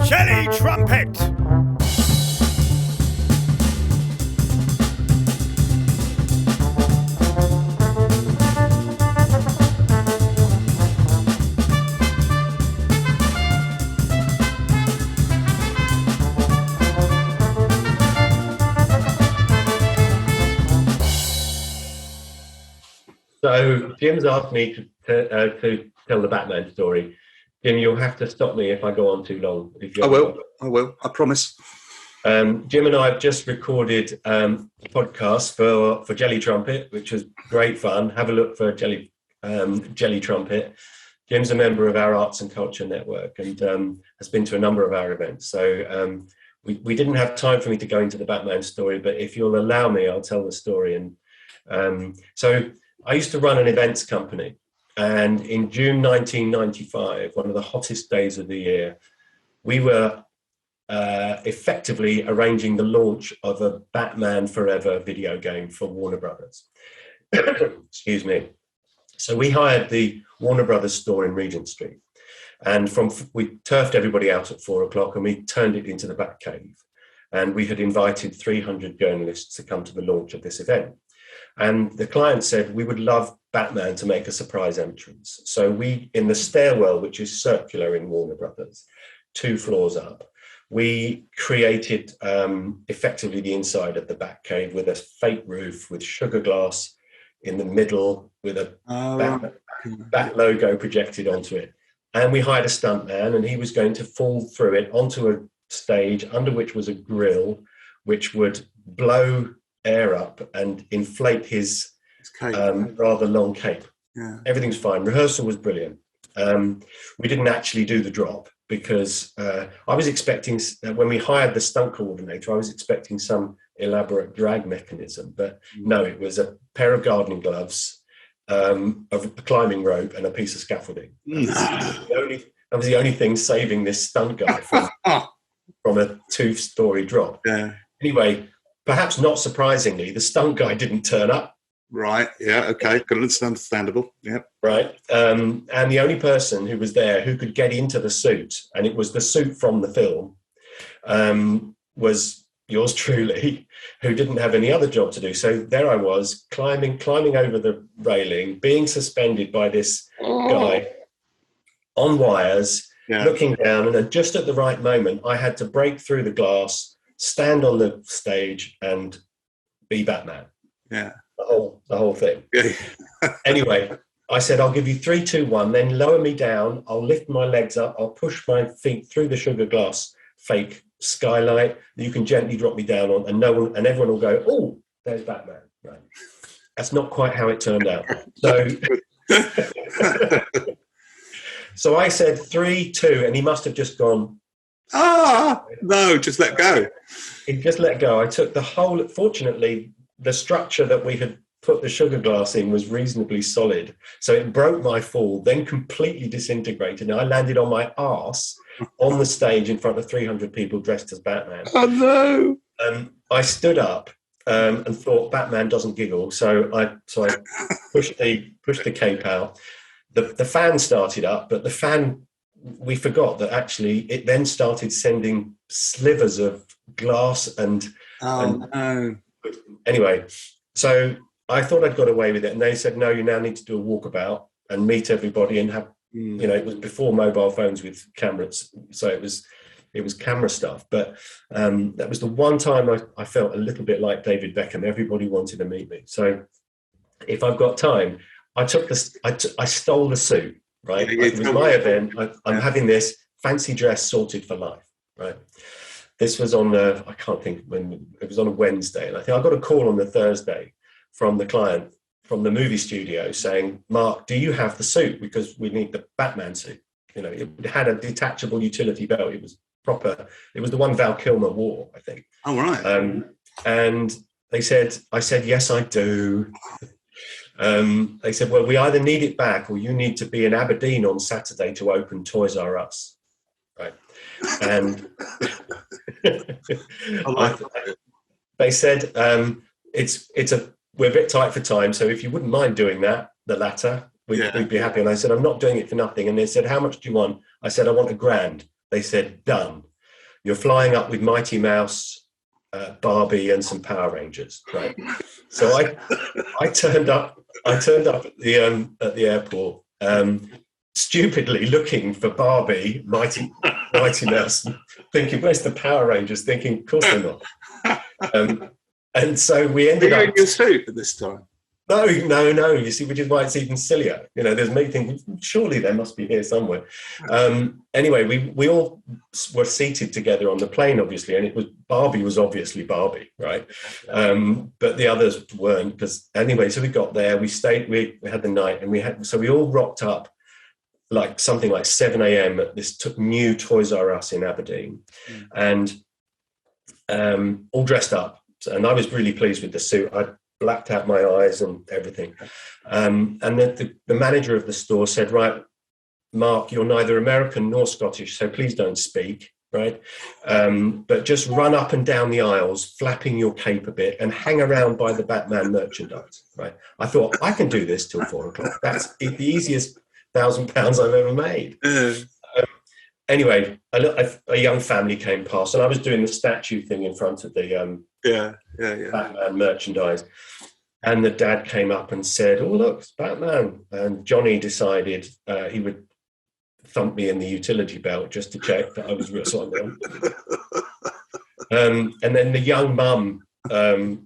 Jelly Trumpet! So Jim's asked me to tell the Batman story. Jim, you'll have to stop me if I go on too long. I will. I promise. Jim and I have just recorded a podcast for Jelly Trumpet, which was great fun. Have a look for Jelly Trumpet. Jim's a member of our Arts and Culture Network and has been to a number of our events. So we didn't have time for me to go into the Batman story, but if you'll allow me, I'll tell the story. And so I used to run an events company, and in June 1995, one of the hottest days of the year, we were effectively arranging the launch of a Batman Forever video game for Warner Brothers. Excuse me. So we hired the Warner Brothers store in Regent Street, and we turfed everybody out at 4 o'clock and we turned it into the Batcave. And we had invited 300 journalists to come to the launch of this event. And the client said, we would love Batman to make a surprise entrance. So we, in the stairwell, which is circular in Warner Brothers, 2 floors up, we created effectively the inside of the Batcave with a fake roof, with sugar glass in the middle, with a Bat logo projected onto it. And we hired a stuntman, and he was going to fall through it onto a stage under which was a grill, which would blow air up and inflate his rather long cape. Yeah. Everything's fine. Rehearsal was brilliant. We didn't actually do the drop because I was expecting, when we hired the stunt coordinator, I was expecting some elaborate drag mechanism, but no, it was a pair of gardening gloves, a climbing rope and a piece of scaffolding. That was the only thing saving this stunt guy from a 2-story drop. Yeah. Anyway, perhaps not surprisingly, the stunt guy didn't turn up. Right, yeah, okay, understandable, yeah. Right, and the only person who was there who could get into the suit, and it was the suit from the film, was yours truly, who didn't have any other job to do. So there I was, climbing over the railing, being suspended by this guy on wires, looking down, and just at the right moment, I had to break through the glass, stand on the stage and be Batman. Yeah. The whole thing. Anyway, I said, I'll give you 3, 2, 1, then lower me down. I'll lift my legs up. I'll push my feet through the sugar glass fake skylight. You can gently drop me down on, and everyone will go, oh, there's Batman. Right. That's not quite how it turned out. So, so I said 3, 2, and he must have just gone, no, just let go. He just let go. I took the whole, fortunately, the structure that we had put the sugar glass in was reasonably solid. So it broke my fall, then completely disintegrated. And I landed on my arse on the stage in front of 300 people dressed as Batman. Oh, no. I stood up and thought, Batman doesn't giggle. So I pushed the cape out. The fan started up, but the fan, we forgot that actually it then started sending slivers of glass and anyway, so I thought I'd got away with it, and they said, no, you now need to do a walkabout and meet everybody and have, it was before mobile phones with cameras, so it was camera stuff, but that was the one time I felt a little bit like David Beckham. Everybody wanted to meet me. So if I've got time, I stole the suit. Right, it was my event. I'm having this fancy dress sorted for life. Right, this was on I can't think when it was on a Wednesday, and I think I got a call on the Thursday from the client from the movie studio saying, "Mark, do you have the suit? Because we need the Batman suit." It had a detachable utility belt. It was proper. It was the one Val Kilmer wore, I think. Oh right. And I said, yes, I do. They said, well, we either need it back or you need to be in Aberdeen on Saturday to open Toys R Us. Right. And they said, we're a bit tight for time. So if you wouldn't mind doing that, the latter, we'd be happy. And I said, I'm not doing it for nothing. And they said, how much do you want? I said, I want $1,000. They said, done. you're flying up with Mighty Mouse, Barbie, and some Power Rangers, right? So I turned up at the airport, stupidly looking for Barbie, Mighty Mouse, thinking, where's the Power Rangers? Thinking, of course they're not. And so we ended Are you up. in your suit at this time? No. You see, which is why it's even sillier. There's me thinking, surely they must be here somewhere. Anyway, we all were seated together on the plane, obviously, and Barbie was obviously Barbie, right? But the others weren't. Because anyway, so we got there, we stayed, we had the night, and we all rocked up like something like 7 a.m. at this new Toys R Us in Aberdeen, and all dressed up. And I was really pleased with the suit. I blacked out my eyes and everything. And then the manager of the store said, right, Mark, you're neither American nor Scottish, so please don't speak, right? But just run up and down the aisles, flapping your cape a bit, and hang around by the Batman merchandise, right? I thought, I can do this till 4:00. That's the easiest £1,000 I've ever made. Anyway, a young family came past, and I was doing the statue thing in front of the Batman merchandise. And the dad came up and said, oh, look, it's Batman. And Johnny decided he would thump me in the utility belt just to check that I was real on. And then the young mum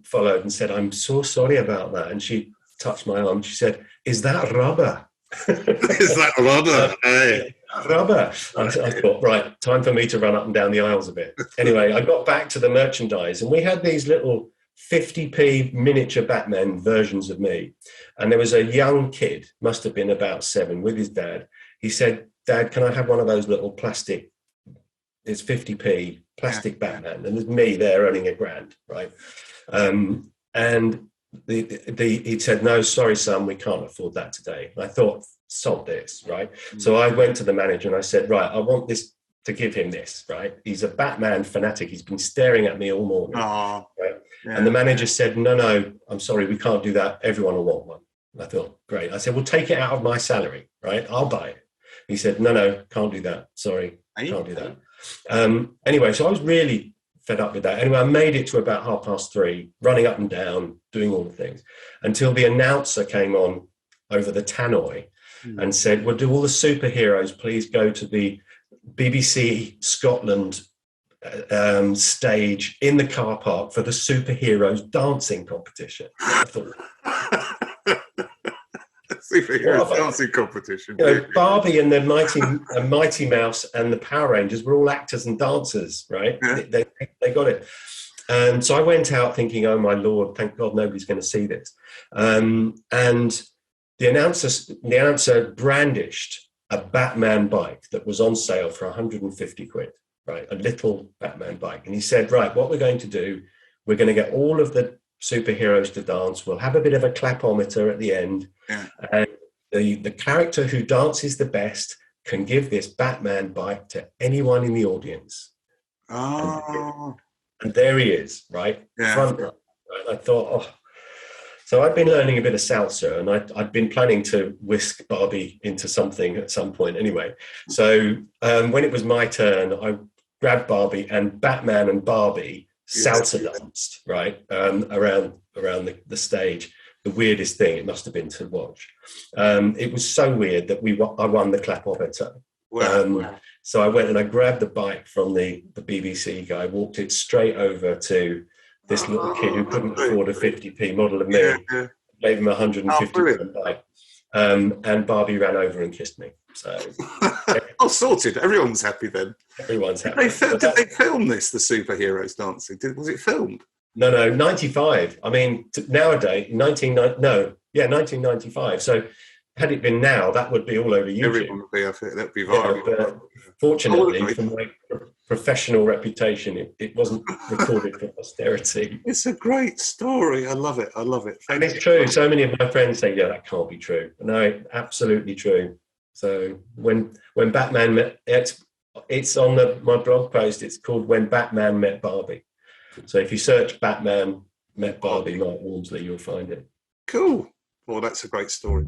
followed and said, I'm so sorry about that. And she touched my arm. She said, is that rubber? Is that rubber? Hey. Rubber. I thought, right, time for me to run up and down the aisles a bit. Anyway, I got back to the merchandise, and we had these little 50p miniature Batman versions of me. And there was a young kid, must have been about 7, with his dad. He said, Dad, can I have one of those little plastic, it's 50p plastic Batman? And there's me there earning £1,000, right? And he said, no, sorry, son, we can't afford that today. And I thought, sod this, right? So I went to the manager and I said, right, I want this to give him this, right? He's a Batman fanatic. He's been staring at me all morning. Right? And the manager said, no, I'm sorry, we can't do that. Everyone will want one. And I thought, great. I said, well, take it out of my salary, right? I'll buy it. He said, no, can't do that. Sorry, can't do that. Anyway, so I was really fed up with that. Anyway, I made it to about 3:30, running up and down, doing all the things, until the announcer came on over the tannoy and said, well, do all the superheroes please go to the BBC Scotland stage in the car park for the superheroes dancing competition. I thought, superheroes dancing competition. Barbie and the Mighty Mouse and the Power Rangers were all actors and dancers, right? Yeah. They got it. So I went out thinking, oh my Lord, thank God nobody's going to see this. And the announcer brandished a Batman bike that was on sale for 150 quid, right? A little Batman bike. And he said, right, what we're going to do, we're going to get all of the superheroes to dance. We'll have a bit of a clapometer at the end. Yeah. And the character who dances the best can give this Batman bike to anyone in the audience. Oh. And there he is, right? Yeah. Front row. And I thought, oh. So I'd been learning a bit of salsa, and I'd been planning to whisk Barbie into something at some point anyway. So when it was my turn, I grabbed Barbie, and Batman and Barbie salsa danced, right, around the stage. The weirdest thing it must have been to watch. It was so weird that I won the clapometer. Wow. So I went and I grabbed the bike from the BBC guy, walked it straight over to this little kid who couldn't afford a 50p model of me, gave him a 150 bike, and Barbie ran over and kissed me. So, sorted. Everyone's happy then. Everyone's happy. Did they film this, the superheroes dancing? Was it filmed? No, 95. I mean, nowadays, 1995. So had it been now, that would be all over YouTube. Everyone would be off it. That would be viral. Yeah, but fortunately, for my professional reputation, it wasn't recorded for posterity. It's a great story. I love it. And it's true. So many of my friends say, yeah, that can't be true. No, absolutely true. So when Batman met, it's on my blog post, it's called When Batman Met Barbie. So if you search Batman Met Barbie, Mark Walmsley, you'll find it. Cool. Well, that's a great story.